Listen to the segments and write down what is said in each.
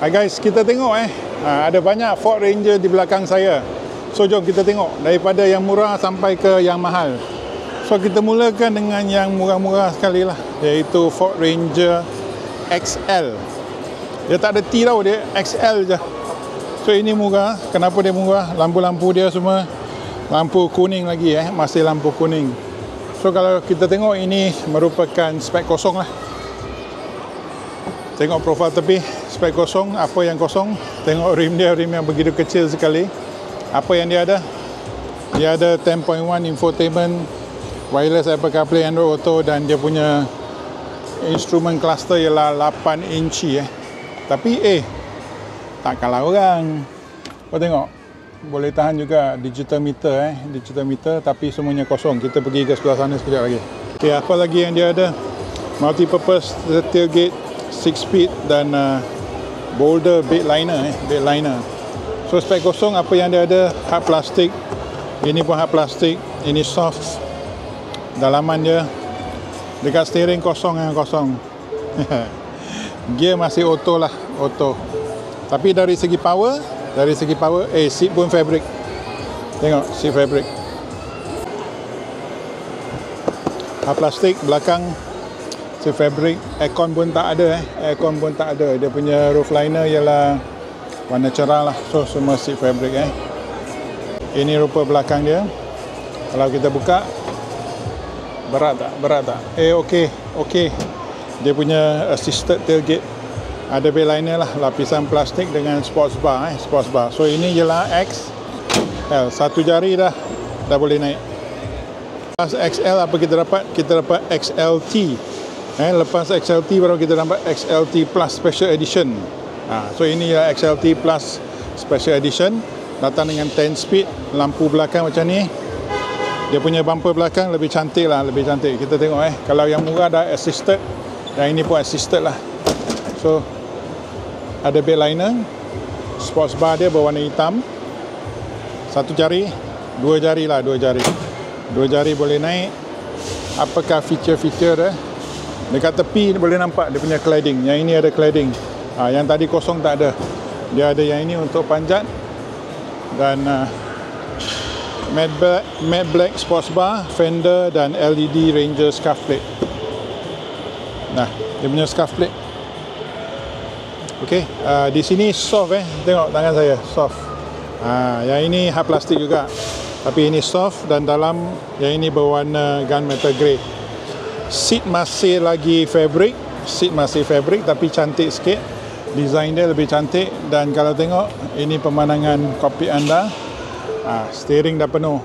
Hai guys, kita tengok ada banyak Ford Ranger di belakang saya. So jom kita tengok daripada yang murah sampai ke yang mahal. So kita mulakan dengan yang murah-murah sekali lah, iaitu Ford Ranger XL. Dia tak ada T tau, dia XL je. So ini murah. Kenapa dia murah? Lampu-lampu dia semua lampu kuning lagi, masih lampu kuning. So kalau kita tengok, ini merupakan spek kosong lah. Tengok profil tepi, spek kosong. Apa yang kosong? Tengok rim dia, rim yang begitu kecil sekali. Apa yang dia ada? Dia ada 10.1 infotainment, wireless Apple CarPlay, Android Auto, dan dia punya instrument cluster ialah 8 inci. Tapi tak kalah orang. Kau tengok, boleh tahan juga digital meter, digital meter, tapi semuanya kosong. Kita pergi ke sebelah sana sekejap lagi. Okay, apa lagi yang dia ada? Multi-purpose tailgate, 6 speed, dan boulder bed liner, bed liner. So spek kosong. Apa yang dia ada? Hard plastik. Ini pun hard plastik. Ini soft. Dalaman dia. Dekat steering kosong, kosong. Gear masih auto lah, auto. Tapi dari segi power, seat pun fabric. Tengok, seat fabric. Hard plastik belakang, seat fabric. Aircon pun tak ada, aircon pun tak ada. Dia punya roof liner ialah warna cerah lah. So semua seat fabric. Ini rupa belakang dia. Kalau kita buka, berat tak? Berat tak? Okey. Dia punya assisted tailgate. Ada bed liner lah, lapisan plastik dengan sports bar, sports bar. So ini ialah XL. Satu jari dah boleh naik. Lepas XL apa kita dapat? Kita dapat XLT. Lepas XLT baru kita dapat XLT Plus Special Edition. So ini ialah XLT Plus Special Edition. Datang dengan 10 speed, lampu belakang macam ni. Dia punya bumper belakang lebih cantik lah, lebih cantik. Kita tengok kalau yang murah dah assisted, dan ini pun assisted lah. So ada bed liner, sports bar dia berwarna hitam. Satu jari, dua jari lah, dua jari boleh naik. Apakah feature-feature dia? Dekat tepi boleh nampak dia punya cladding. Yang ini ada cladding. Yang tadi kosong tak ada. Dia ada yang ini untuk panjat. Dan matte black sports bar, fender, dan LED Ranger scuff plate. Nah, dia punya scuff plate. Okey, di sini soft tengok tangan saya, soft. Yang ini hard plastik juga. Tapi ini soft, dan dalam yang ini berwarna gunmetal grey. Seat masih lagi fabric, tapi cantik sikit. Design dia lebih cantik. Dan kalau tengok, ini pemandangan kokpit anda. Steering dah penuh.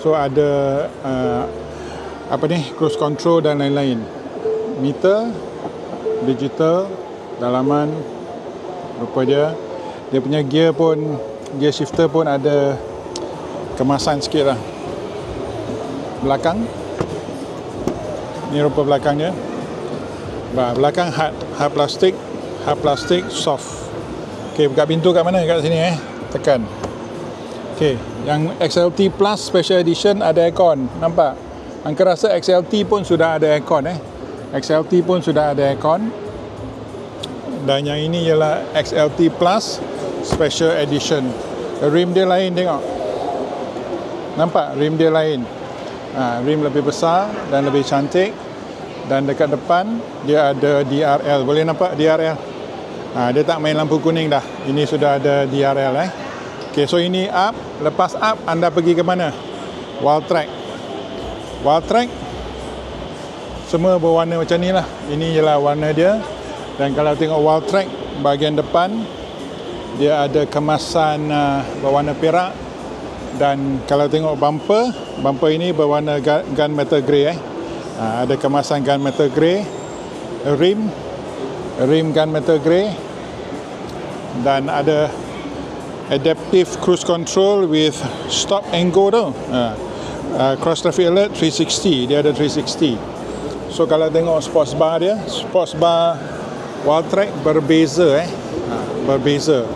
So ada cruise control dan lain-lain. Meter digital, dalaman rupa dia. Dia punya gear shifter pun ada kemasan sikit lah. Belakang, ni rupa belakang dia. Belakang hard plastik, soft. Okey, buka pintu kat mana? Kat sini tekan. Okey, yang XLT Plus Special Edition ada aircon. Nampak? Angka rasa XLT pun sudah ada aircon XLT pun sudah ada aircon. Dan yang ini ialah XLT Plus Special Edition. Rim dia lain, tengok. Nampak? Rim dia lain. Rim lebih besar dan lebih cantik. Dan dekat depan dia ada DRL. Boleh nampak DRL? Dia tak main lampu kuning dah. Ini sudah ada DRL. Okay, so ini up. Lepas up, anda pergi ke mana? Wildtrak. Semua berwarna macam ni lah. Ini ialah warna dia. Dan kalau tengok Wildtrak bahagian depan, dia ada kemasan berwarna perak. Dan kalau tengok bumper ini berwarna gunmetal grey. Ada kemasan gunmetal grey. Rim gunmetal grey. Dan ada adaptive cruise control with stop and go tu. Cross traffic alert 360. Dia ada 360. So kalau tengok sports bar dia, sports bar Wildtrak berbeza berbeza.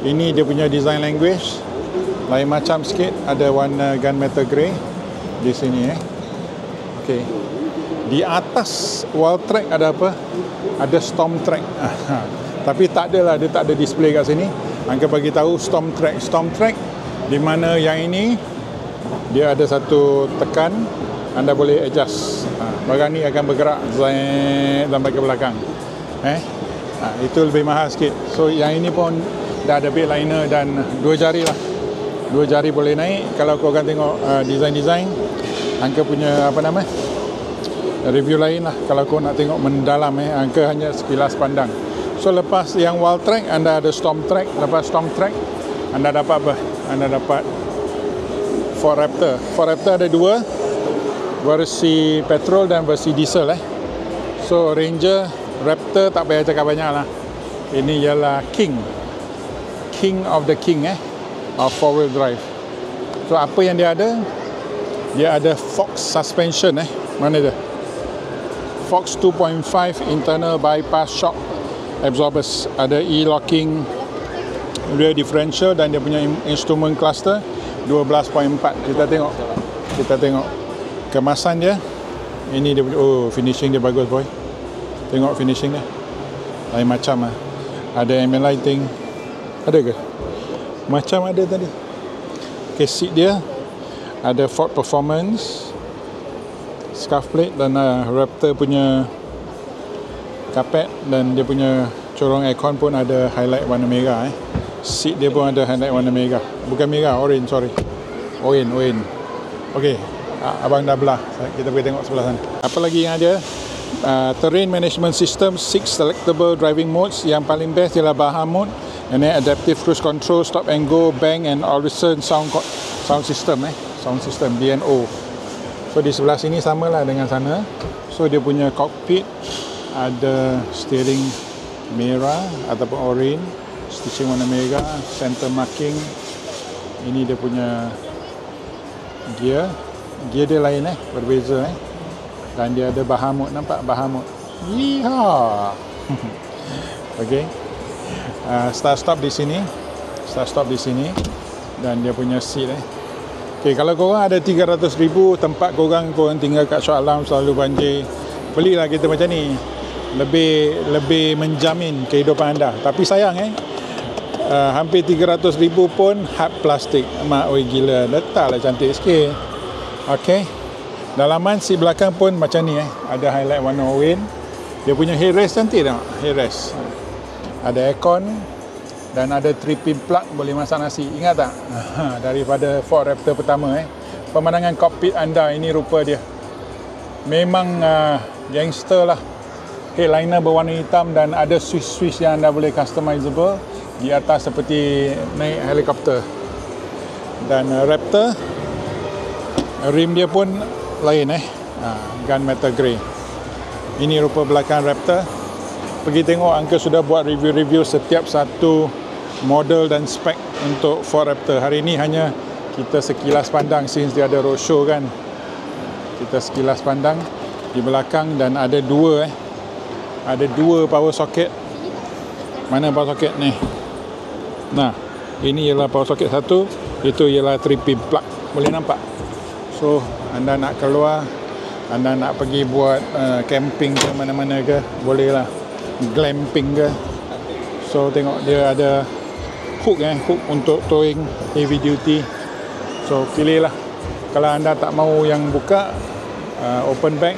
Ini dia punya design language lain macam sikit. Ada warna gunmetal grey di sini. Okey. Di atas wall track ada apa? Ada storm track. Tapi tak adalah, dia tak ada display kat sini. Angka bagi tahu storm track. Storm track di mana yang ini dia ada satu tekan, anda boleh adjust. Barang ni akan bergerak sampai ke belakang. Itu lebih mahal sikit. So yang ini pun dah ada bed liner dan 2 jari lah. 2 jari boleh naik. Kalau kau akan tengok design-design, angka punya apa nama, review lain lah. Kalau kau nak tengok mendalam, angka hanya sekilas pandang. So lepas yang wall track, anda ada storm track. Lepas storm track, anda dapat apa? Anda dapat Ford Raptor. Ford Raptor ada 2, versi petrol dan versi diesel. So Ranger, Raptor tak payah cakap banyak lah. Ini ialah King of the King of 4-wheel drive. So apa yang dia ada? Dia ada Fox suspension. Mana dia? Fox 2.5 internal bypass shock absorbers. Ada e-locking rear differential dan dia punya instrument cluster 12.4. Kita tengok kemasan dia. Ini dia punya, finishing dia bagus boy. Tengok finishing dia. Lain macam lah. Ada ambient lighting. Ada ke? Macam ada tadi. Okay, seat dia ada Ford Performance, scuff plate dan Raptor punya kapet, dan dia punya corong aircon pun ada highlight warna merah. Seat dia pun ada highlight warna merah. Bukan merah, orange, sorry. Orange. Okey, abang dah belah. Kita boleh tengok sebelah sana. Apa lagi yang ada? Terrain management system, 6 selectable driving modes. Yang paling best ialah Baha mode, and then adaptive cruise control, stop and go, bang and Orison sound system. Sound system BNO. So di sebelah sini samalah dengan sana. So dia punya cockpit ada steering merah ataupun orange, stitching warna merah, center marking. Ini dia punya gear dia lain berbeza. Dan dia ada Baha mode, nampak Baha mode. Yeehaw. Okey. Start stop di sini. Dan dia punya seat. Okey, kalau korang ada 300,000 tempat korang tinggal kat Shah Alam selalu banjir, belilah kereta macam ni. Lebih menjamin kehidupan anda. Tapi sayang hampir 300,000 pun hard plastik. Mak oi gila, letaklah cantik sikit. Okey. Dalaman seat belakang pun macam ni ada highlight warna orange. Dia punya headrest cantik tak? Headrest. Ada aircon dan ada 3-pin plug boleh masak nasi. Ingat tak? Daripada Ford Raptor pertama. Pemandangan kokpit anda, ini rupa dia. Memang gangster lah. Headliner berwarna hitam dan ada switch yang anda boleh customizable di atas seperti naik helikopter. Dan Raptor, rim dia pun lain gunmetal grey. Ini rupa belakang Raptor. Pergi tengok, angka sudah buat review-review setiap satu model dan spek untuk Ford Raptor. Hari ini hanya kita sekilas pandang, since dia ada roadshow kan. Kita sekilas pandang di belakang dan ada dua power socket. Mana power socket ni? Nah, ini ialah power socket satu, itu ialah 3-pin plug. Boleh nampak? So, anda nak keluar, anda nak pergi buat camping ke mana-mana ke, boleh lah. Glamping ke. So, tengok dia ada hook untuk towing heavy duty. So, pilihlah. Kalau anda tak mau yang buka open back,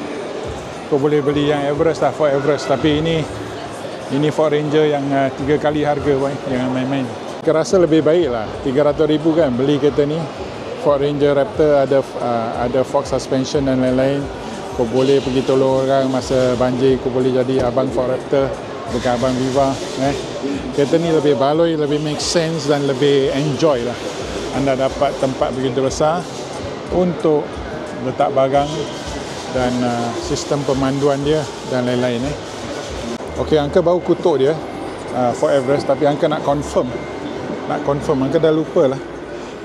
kau boleh beli yang Everest lah, Ford Everest. Tapi ini Ford Ranger yang 3 kali harga, boy. Jangan main-main. Saya rasa lebih baik lah 300,000 kan beli kereta ni. Ford Ranger Raptor ada Fox suspension dan lain-lain. Kau boleh pergi tolong orang masa banjir, kau boleh jadi abang Ford Raptor, bukan abang Viva. Kereta ni lebih baloi, lebih make sense dan lebih enjoy lah. Anda dapat tempat begitu besar untuk letak barang dan sistem pemanduan dia dan lain-lain. Okey, angka baru kutuk dia Ford Everest, tapi angka nak confirm. Angka dah lupa lah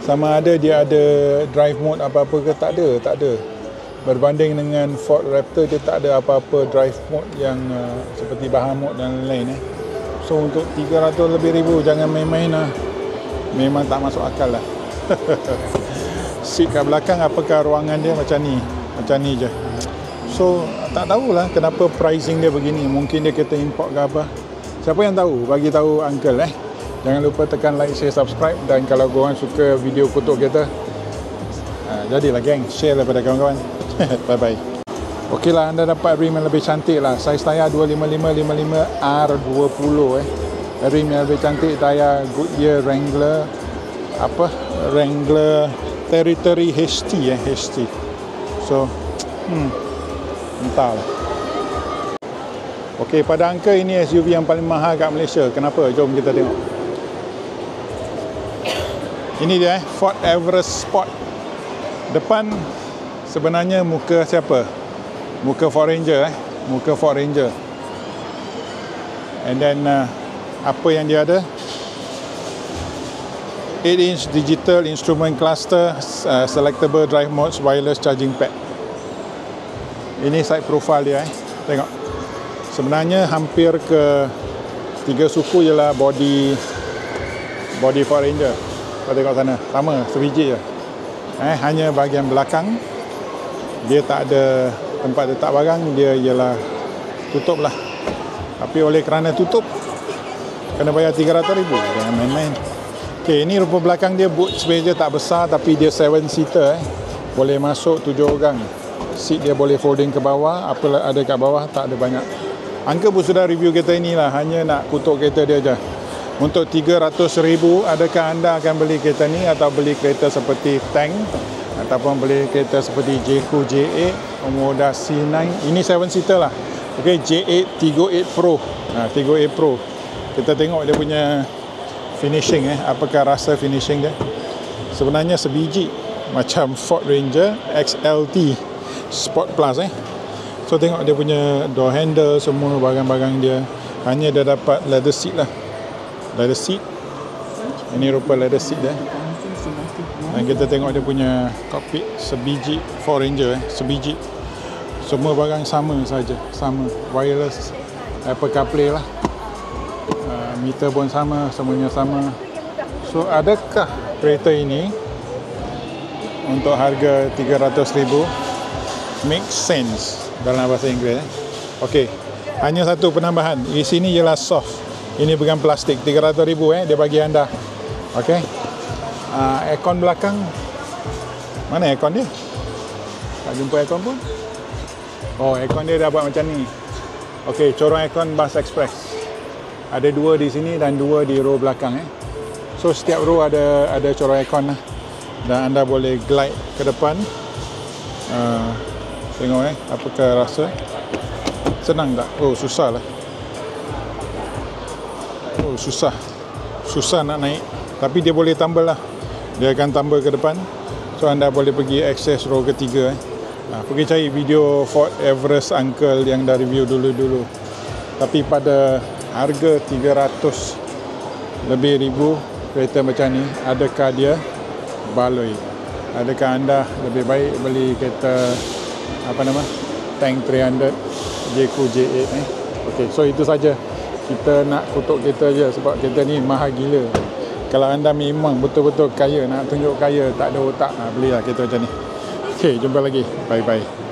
sama ada dia ada drive mode apa-apa ke. Tak ada. Berbanding dengan Ford Raptor, dia tak ada apa-apa drive mode yang seperti Baha mode dan lain-lain. So untuk 300 lebih ribu, jangan main-main lah. Memang tak masuk akal lah. Seat kat belakang, apakah ruangan dia macam ni je. So tak tahulah kenapa pricing dia begini. Mungkin dia kata import ke apa. Siapa yang tahu, bagi tahu uncle Jangan lupa tekan like, share, subscribe. Dan kalau korang suka video kutuk kereta, jadilah geng, share lah pada kawan-kawan. Bye bye. Okey lah, anda dapat rim yang lebih cantik lah. Saiz tayar 255-55 R20 rim yang lebih cantik, tayar Goodyear Wrangler Wrangler Territory HT HT. So entahlah. Okey, pada angka ini SUV yang paling mahal kat Malaysia. Kenapa? Jom kita tengok. Ini dia Ford Everest Sport. Depan sebenarnya muka siapa? Muka Ford Ranger muka Ford Ranger. And then apa yang dia ada? 8-inch digital instrument cluster, selectable drive modes, wireless charging pad. Ini side profile dia Tengok. Sebenarnya hampir ke 3 suku ialah body Ford Ranger. Kau tengok sana, sama, sebiji je. Hanya bahagian belakang dia tak ada tempat letak barang, dia ialah tutup lah. Tapi oleh kerana tutup, kena bayar 300,000. Jangan main-main. Okay, ini rupa belakang dia, boot space dia tak besar, tapi dia 7-seater boleh masuk 7 orang. Seat dia boleh folding ke bawah. Apa ada kat bawah, tak ada banyak. Angka pun sudah review kereta ni lah, hanya nak kutuk kereta dia je. Untuk 300,000, adakah anda akan beli kereta ni atau beli kereta seperti Tank ataupun beli kereta seperti Jayco J8, Omoda C9? Ini 7-seater lah. Okay, J8 Tiggo 8 Pro. 8 Pro. Kita tengok dia punya finishing apakah rasa finishing dia. Sebenarnya sebiji macam Ford Ranger XLT Sport Plus So tengok dia punya door handle, semua barang-barang dia. Hanya dia dapat leather seat lah. Leather seat. Ini rupa leather seat dia. Dan kita tengok dia punya cockpit, sebiji Ford Ranger sebiji. Semua barang sama saja, sama. Wireless Apple CarPlay lah. Meter pun sama, semuanya sama. So adakah kereta ini untuk harga 300,000 make sense dalam bahasa Inggeris? Okey, hanya satu penambahan. Di sini ialah soft. Ini bukan plastik. 300,000 dia bagi anda. Okey. Aircon belakang. Mana aircon dia? Tak jumpa aircon pun. Oh, aircon dia dah buat macam ni. Okey, corong aircon Bus Express. Ada 2 di sini dan 2 di row belakang So setiap row ada corong aircon lah. Dan anda boleh glide ke depan. Tengok apakah rasa. Senang tak? Oh, susah lah. Oh, susah nak naik. Tapi dia boleh tumble lah. Dia akan tumble ke depan. So anda boleh pergi access row ketiga pergi cari video Ford Everest Uncle yang dah review dulu-dulu. Tapi pada harga 300 lebih ribu kereta macam ni, adakah dia baloi? Adakah anda lebih baik beli kereta Tank 300 Jayco J8 Okey, so itu saja. Kita nak kutuk kereta je sebab kereta ni mahal gila. Kalau anda memang betul-betul kaya, nak tunjuk kaya, tak ada otak, belilah kereta macam ni. Okey, jumpa lagi. Bye-bye.